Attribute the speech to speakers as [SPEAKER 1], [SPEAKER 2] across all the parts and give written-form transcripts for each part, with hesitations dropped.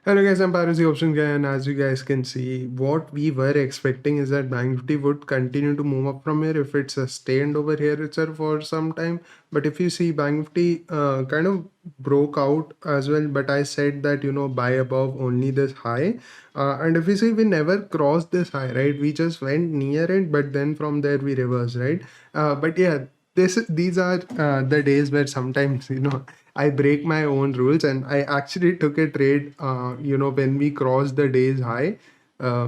[SPEAKER 1] Hello guys, I'm Paris, the option guy, and as you guys can see, what we were expecting is that Bank Nifty would continue to move up from here if it sustained over here itself for some time. But if you see, Bank Nifty kind of broke out as well. But I said that buy above only this high, and if you see, we never crossed this high, right? We just went near it, but then from there we reversed, right? But yeah, these are the days where sometimes I break my own rules, and I actually took a trade, when we crossed the day's high,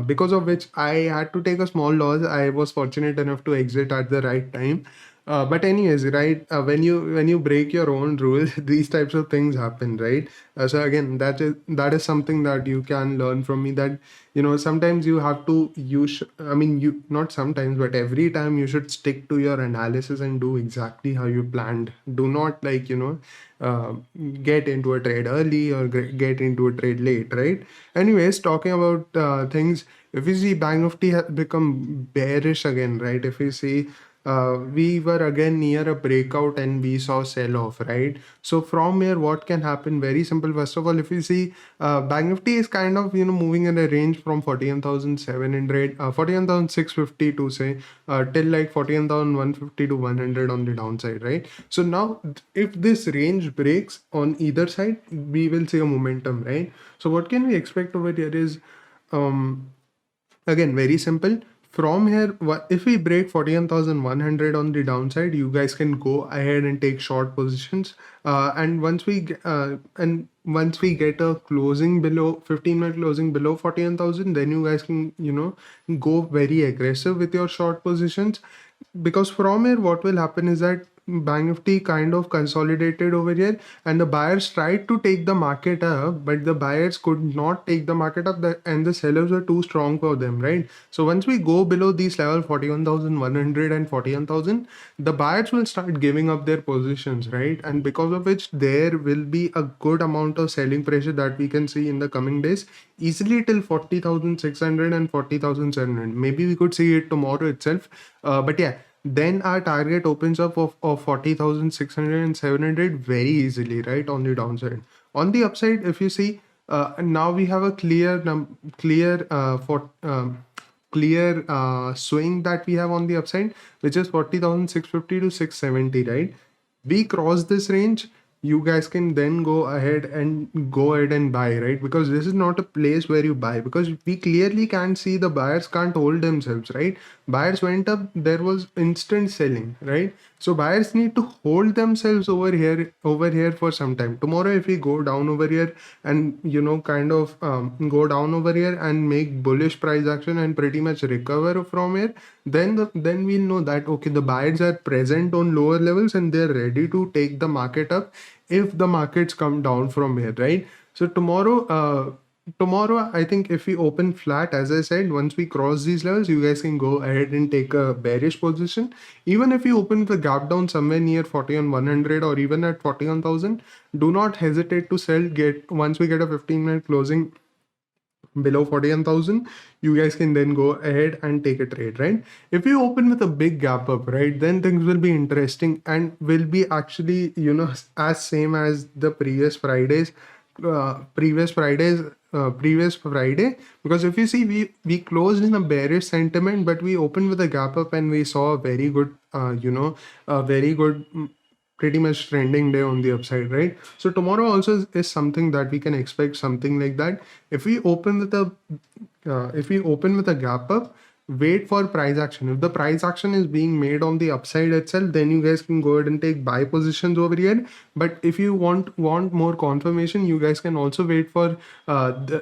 [SPEAKER 1] because of which I had to take a small loss. I was fortunate enough to exit at the right time. But anyways, right, when you break your own rules, these types of things happen, right? So again, that is something that you can learn from me. That sometimes you have to I mean, you not sometimes, but every time you should stick to your analysis and do exactly how you planned. Do not uh, get into a trade early or get into a trade late, right? Anyways, talking about things, if you see Bank Nifty has become bearish again, right? If you see, we were again near a breakout and we saw sell off, right? So from here, what can happen? Very simple. First of all, if you see, Bank Nifty is kind of moving in a range from 41,700, 41,650 to say till like 41,150 to 100 on the downside, right? So now, if this range breaks on either side, we will see a momentum, right? So what can we expect over here is, um, again, very simple. From here, if we break 41,100 on the downside, you guys can go ahead and take short positions. And once we get a closing below 15-minute closing below 41,000, then you guys can go very aggressive with your short positions, because from here what will happen is that Bank Nifty kind of consolidated over here, and the buyers tried to take the market up, but the buyers could not take the market up, and the sellers were too strong for them, right? So once we go below these level 41,100 and 41,000, the buyers will start giving up their positions, right? And because of which there will be a good amount of selling pressure that we can see in the coming days, easily till 40,600 and 40,700. Maybe we could see it tomorrow itself. But yeah, then our target opens up of 40,600 and 700 very easily, right? On the downside. On the upside, if you see, now we have a clear swing that we have on the upside, which is 40,650 to 670, right? We cross this range, you guys can then go ahead and buy, right? Because this is not a place where you buy, because we clearly can see the buyers can't hold themselves, right? Buyers went up, there was instant selling, right? So buyers need to hold themselves over here for some time. Tomorrow, if we go down over here and kind of go down over here and make bullish price action and pretty much recover from here, then we'll know that okay, the buyers are present on lower levels and they're ready to take the market up if the markets come down from here, right? So tomorrow, I think if we open flat, as I said, once we cross these levels, you guys can go ahead and take a bearish position. Even if you open the gap down somewhere near 41,100 or even at 41,000, do not hesitate to sell. Get Once we get a 15-minute closing below 41,000, you guys can then go ahead and take a trade, right? If you open with a big gap up, right, then things will be interesting and will be actually as same as the previous Friday. Because if you see, we closed in a bearish sentiment, but we opened with a gap up and we saw a very good pretty much trending day on the upside, right? So tomorrow also is something that we can expect, something like that. If we open with a gap up, wait for price action. If the price action is being made on the upside itself, then you guys can go ahead and take buy positions over here. But if you want more confirmation, you guys can also wait for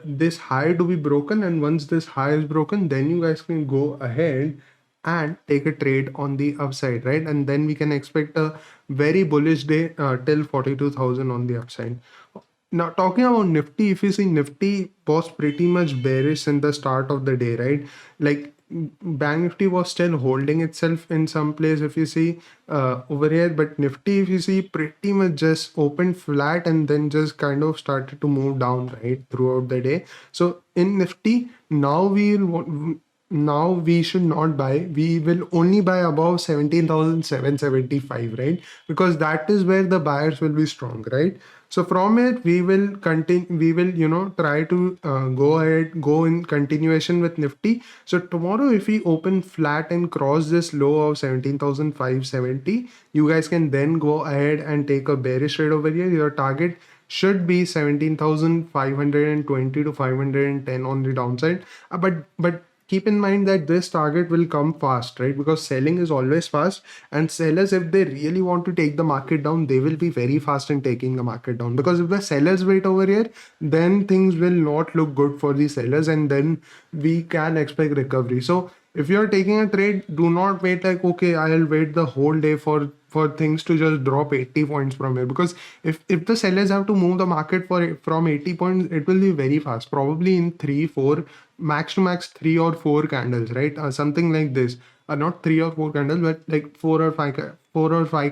[SPEAKER 1] this high to be broken, and once this high is broken, then you guys can go ahead and take a trade on the upside, right? And then we can expect a very bullish day till 42,000 on the upside. Now, talking about Nifty, if you see, Nifty was pretty much bearish in the start of the day, right? Like, Bank Nifty was still holding itself in some place, if you see over here, but Nifty, if you see, pretty much just opened flat and then just kind of started to move down, right, throughout the day. So in Nifty, now now we should not buy. We will only buy above 17,775, right? Because that is where the buyers will be strong, right? So from it, we will continue, we will, try to go ahead, go in continuation with Nifty. So tomorrow, if we open flat and cross this low of 17,570, you guys can then go ahead and take a bearish trade over here. Your target should be 17,520 to 510 on the downside. But keep in mind that this target will come fast, right? Because selling is always fast, and sellers, if they really want to take the market down, they will be very fast in taking the market down. Because if the sellers wait over here, then things will not look good for the sellers, and then we can expect recovery. So if you're taking a trade, do not wait like, okay, I'll wait the whole day for things to just drop 80 points from here. Because if the sellers have to move the market from 80 points, it will be very fast, probably in 3 4, max to max 3 or 4 candles, right? Something like this. Not 3 or 4 candles, but like 4 or 5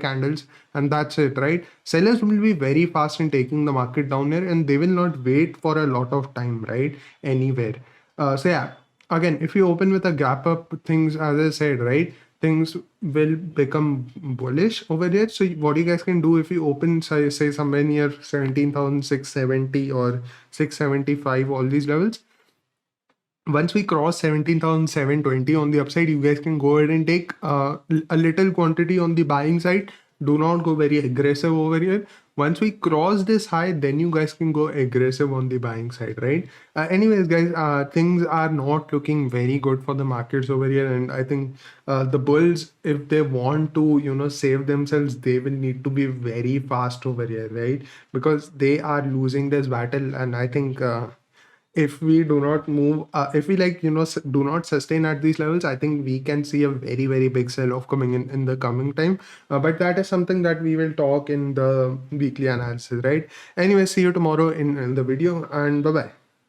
[SPEAKER 1] candles, and that's it, right? Sellers will be very fast in taking the market down here, and they will not wait for a lot of time, right? Anywhere. So yeah, again, if you open with a gap up, things, as I said, right, things will become bullish over here. So what you guys can do, if you open, say somewhere near 17,670 or 675, all these levels, once we cross 17,720 on the upside, you guys can go ahead and take a little quantity on the buying side. Do not go very aggressive over here. Once we cross this high, then you guys can go aggressive on the buying side, right? Anyways, guys, things are not looking very good for the markets over here, and I think the bulls, if they want to, save themselves, they will need to be very fast over here, right? Because they are losing this battle, and I think. If we do not move, if we do not sustain at these levels, I think we can see a very, very big sell off coming in the coming time. But that is something that we will talk in the weekly analysis, right? Anyway, see you tomorrow in the video, and bye bye.